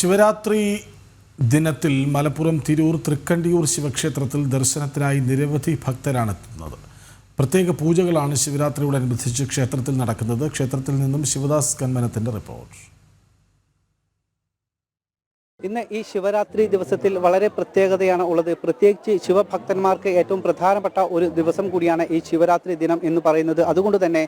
ശിവരാത്രി ദിനത്തിൽ മലപ്പുറം തിരൂർ തൃക്കണ്ടിയൂർ ശിവക്ഷേത്രത്തിൽ ദർശനത്തിനായി നിരവധി ഭക്തരാണ് എത്തുന്നത്. പ്രത്യേക പൂജകളാണ് ശിവരാത്രിയോടനുബന്ധിച്ച് ക്ഷേത്രത്തിൽ നടക്കുന്നത്. ക്ഷേത്രത്തിൽ നിന്നും ശിവദാസ് കന്മനത്തിന്റെ റിപ്പോർട്ട്. ഇന്ന് ഈ ശിവരാത്രി ദിവസത്തിൽ വളരെ പ്രത്യേകതയാണ് ഉള്ളത്. പ്രത്യേകിച്ച് ശിവഭക്തന്മാർക്ക് ഏറ്റവും പ്രധാനപ്പെട്ട ഒരു ദിവസം കൂടിയാണ് ഈ ശിവരാത്രി ദിനം എന്ന് പറയുന്നത്. അതുകൊണ്ട് തന്നെ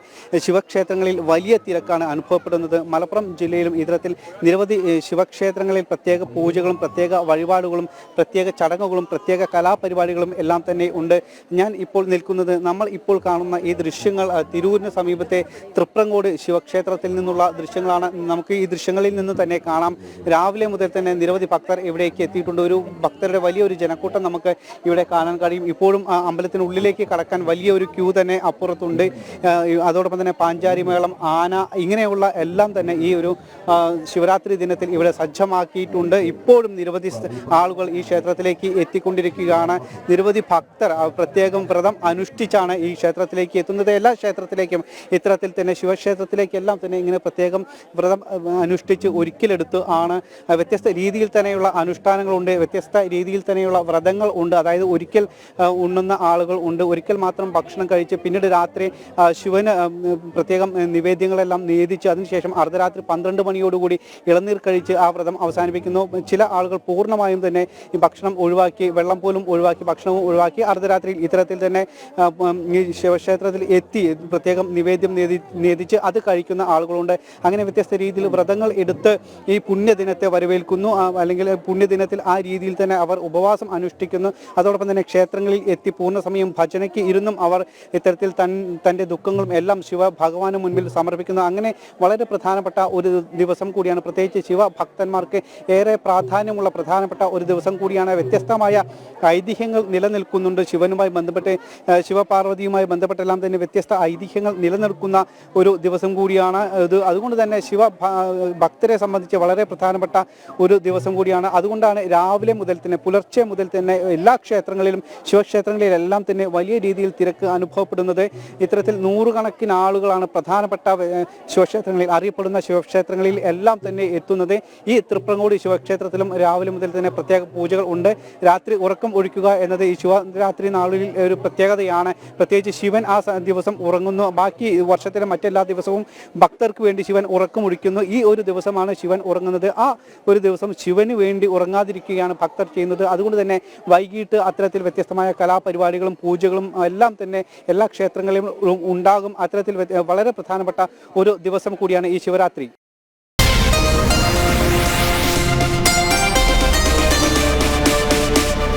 ശിവക്ഷേത്രങ്ങളിൽ വലിയ തിരക്കാണ് അനുഭവപ്പെടുന്നത്. മലപ്പുറം ജില്ലയിലും ഇത്തരത്തിൽ നിരവധി ശിവക്ഷേത്രങ്ങളിൽ പ്രത്യേക പൂജകളും പ്രത്യേക വഴിപാടുകളും പ്രത്യേക ചടങ്ങുകളും പ്രത്യേക കലാപരിപാടികളും എല്ലാം തന്നെ ഉണ്ട്. ഞാൻ ഇപ്പോൾ നിൽക്കുന്നത്, നമ്മൾ ഇപ്പോൾ കാണുന്ന ഈ ദൃശ്യങ്ങൾ തിരൂരിന് സമീപത്തെ തൃപ്രങ്ങോട് ശിവക്ഷേത്രത്തിൽ നിന്നുള്ള ദൃശ്യങ്ങളാണ്. നമുക്ക് ഈ ദൃശ്യങ്ങളിൽ നിന്ന് തന്നെ കാണാം, രാവിലെ മുതൽ തന്നെ നിരവധി ഭക്തർ ഇവിടേക്ക് എത്തിയിട്ടുണ്ട്. ഒരു ഭക്തരുടെ വലിയൊരു ജനക്കൂട്ടം നമുക്ക് ഇവിടെ കാണാൻ കഴിയും. ഇപ്പോഴും അമ്പലത്തിനുള്ളിലേക്ക് കടക്കാൻ വലിയൊരു ക്യൂ തന്നെ അപ്പുറത്തുണ്ട്. അതോടൊപ്പം തന്നെ പാഞ്ചാരി മേളം, ആന, ഇങ്ങനെയുള്ള എല്ലാം തന്നെ ഈ ഒരു ശിവരാത്രി ദിനത്തിൽ ഇവിടെ സജ്ജമാക്കിയിട്ടുണ്ട്. ഇപ്പോഴും നിരവധി ആളുകൾ ഈ ക്ഷേത്രത്തിലേക്ക് എത്തിക്കൊണ്ടിരിക്കുകയാണ്. നിരവധി ഭക്തർ പ്രത്യേകം വ്രതം അനുഷ്ഠിച്ചാണ് ഈ ക്ഷേത്രത്തിലേക്ക് എത്തുന്നത്. എല്ലാ ക്ഷേത്രത്തിലേക്കും ഇത്തരത്തിൽ തന്നെ ശിവക്ഷേത്രത്തിലേക്കെല്ലാം തന്നെ ഇങ്ങനെ പ്രത്യേകം വ്രതം അനുഷ്ഠിച്ച് ഒരിക്കലെടുത്ത് ആണ്. വ്യത്യസ്ത രീതിയിൽ തന്നെയുള്ള അനുഷ്ഠാനങ്ങളുണ്ട്, വ്യത്യസ്ത രീതിയിൽ തന്നെയുള്ള വ്രതങ്ങൾ ഉണ്ട്. അതായത് ഒരിക്കൽ ഉണ്ണുന്ന ആളുകൾ ഉണ്ട്, ഒരിക്കൽ മാത്രം ഭക്ഷണം കഴിച്ച് പിന്നീട് രാത്രി ശിവന് പ്രത്യേകം നിവേദ്യങ്ങളെല്ലാം നേദിച്ച് അതിനുശേഷം അർദ്ധരാത്രി 12 മണിയോടുകൂടി ഇളനീർ കഴിച്ച് ആ വ്രതം അവസാനിപ്പിക്കുന്നു. ചില ആളുകൾ പൂർണ്ണമായും തന്നെ ഈ ഭക്ഷണം ഒഴിവാക്കി, വെള്ളം പോലും ഒഴിവാക്കി, ഭക്ഷണവും ഒഴിവാക്കി അർദ്ധരാത്രിയിൽ ഇത്തരത്തിൽ തന്നെ ഈ ശിവക്ഷേത്രത്തിൽ എത്തി പ്രത്യേകം നിവേദ്യം നേദിച്ച് അത് കഴിക്കുന്ന ആളുകളുണ്ട്. അങ്ങനെ വ്യത്യസ്ത രീതിയിൽ വ്രതങ്ങൾ എടുത്ത് ഈ പുണ്യദിനത്തെ വരവേൽക്കുന്നു. അല്ലെങ്കിൽ പുണ്യദിനത്തിൽ ആ രീതിയിൽ തന്നെ അവർ ഉപവാസം അനുഷ്ഠിക്കുന്നു. അതോടൊപ്പം തന്നെ ക്ഷേത്രങ്ങളിൽ എത്തി പൂർണ്ണസമയം ഭജനയ്ക്ക് ഇരുന്നും അവർ ഇത്തരത്തിൽ തൻ്റെ ദുഃഖങ്ങളും എല്ലാം ശിവ ഭഗവാന് മുൻപിൽ സമർപ്പിക്കുന്നു. അങ്ങനെ വളരെ പ്രധാനപ്പെട്ട ഒരു ദിവസം കൂടിയാണ്. പ്രത്യേകിച്ച് ശിവഭക്തന്മാർക്ക് ഏറെ പ്രാധാന്യമുള്ള പ്രധാനപ്പെട്ട ഒരു ദിവസം കൂടിയാണ്. വ്യത്യസ്തമായ ഐതിഹ്യങ്ങൾ നിലനിൽക്കുന്നുണ്ട് ശിവനുമായി ബന്ധപ്പെട്ട്, ശിവപാർവതിയുമായി ബന്ധപ്പെട്ടെല്ലാം തന്നെ വ്യത്യസ്ത ഐതിഹ്യങ്ങൾ നിലനിൽക്കുന്ന ഒരു ദിവസം കൂടിയാണ് ഇത്. അതുകൊണ്ട് തന്നെ ഭക്തരെ സംബന്ധിച്ച് വളരെ പ്രധാനപ്പെട്ട ഒരു ദിവസം കൂടിയാണ്. അതുകൊണ്ടാണ് രാവിലെ മുതൽ തന്നെ, പുലർച്ചെ മുതൽ തന്നെ എല്ലാ ക്ഷേത്രങ്ങളിലും ശിവക്ഷേത്രങ്ങളിലെല്ലാം തന്നെ വലിയ രീതിയിൽ തിരക്ക് അനുഭവപ്പെടുന്നത്. ഇത്തരത്തിൽ നൂറുകണക്കിന് ആളുകളാണ് പ്രധാനപ്പെട്ട ശിവക്ഷേത്രങ്ങളിൽ, അറിയപ്പെടുന്ന ശിവക്ഷേത്രങ്ങളിൽ എല്ലാം തന്നെ എത്തുന്നത്. ഈ തൃപ്രങ്ങോട് ശിവക്ഷേത്രത്തിലും രാവിലെ മുതൽ തന്നെ പ്രത്യേക പൂജകൾ ഉണ്ട്. രാത്രി ഉറക്കം ഒഴിക്കുക എന്നത് ഈ ശിവരാത്രി നാളിൽ ഒരു പ്രത്യേകതയാണ്. പ്രത്യേകിച്ച് ശിവൻ ആ ദിവസം ഉറങ്ങുന്നു. ബാക്കി വർഷത്തിലെ മറ്റെല്ലാ ദിവസവും ഭക്തർക്ക് വേണ്ടി ശിവൻ ഉറക്കമൊഴിക്കുന്നു. ഈ ഒരു ദിവസമാണ് ശിവൻ ഉറങ്ങുന്നത്. ആ ഒരു ദിവസം ശിവന് വേണ്ടി ഉറങ്ങാതിരിക്കുകയാണ് ഭക്തർ ചെയ്യുന്നത്. അതുകൊണ്ട് തന്നെ വൈകിട്ട് അത്തരത്തിൽ വ്യത്യസ്തമായ കലാപരിപാടികളും പൂജകളും എല്ലാം തന്നെ എല്ലാ ക്ഷേത്രങ്ങളിലും ഉണ്ടാകും. അത്തരത്തിൽ വളരെ പ്രധാനപ്പെട്ട ഒരു ദിവസം കൂടിയാണ് ഈ ശിവരാത്രി.